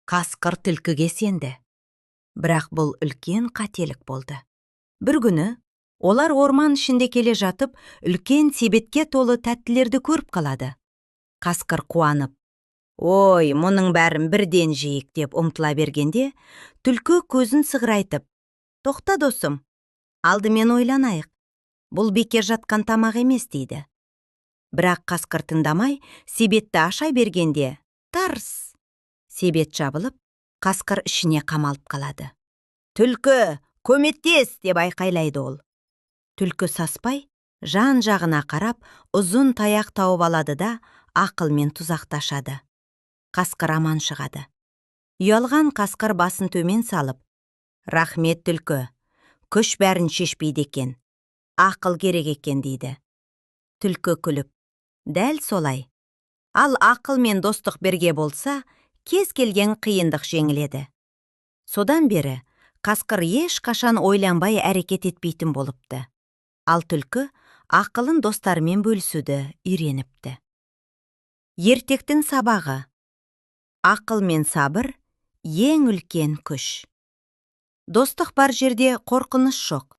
Каскыр түлкіге сенді. Бірақ бұл үлкен қателік болды. Бір күні олар орман ішінде келе жатып, үлкен себетке толы тәттілерді көріп қалады. Қасқыр қуанып, «Ой, мұның бәрін бірден жейік» деп ұмтыла бергенде, түлкі көзін сығырайтып, «Тоқта досым, алдымен ойланайық. Бұл бекер жатқан тамақ емес» дейді. Бірақ қасқыр тыңдамай, себетті аша бергенде, тарс! Себет жабылып, қасқыр ішіне қамалып қалады. «Түлкі, көмектес!» деп айқайлайды ол. Түлкі саспай, жан-жағына қарап, ұзын таяқ тауып алады да, ақылмен тұзақты ашады. Қасқыр аман шығады. Ұялған қасқыр басын төмен салып, «Рахмет, түлкі, күш бәрін шешпейді екен, ақыл керек екен» дейді. Түлкі күліп, «Дәл солай. Ал ақыл мен достық бірге болса, кез келген қиындық жеңіледі». Содан бері қасқыр ешқашан ойланбай әрекет етпейтін болыпты. Ал түлкі ақылын достарымен бөлісуді үйреніпті. Ертектің сабағы. Ақыл мен сабыр ең үлкен күш. Достық бар жерде қорқыныш жоқ.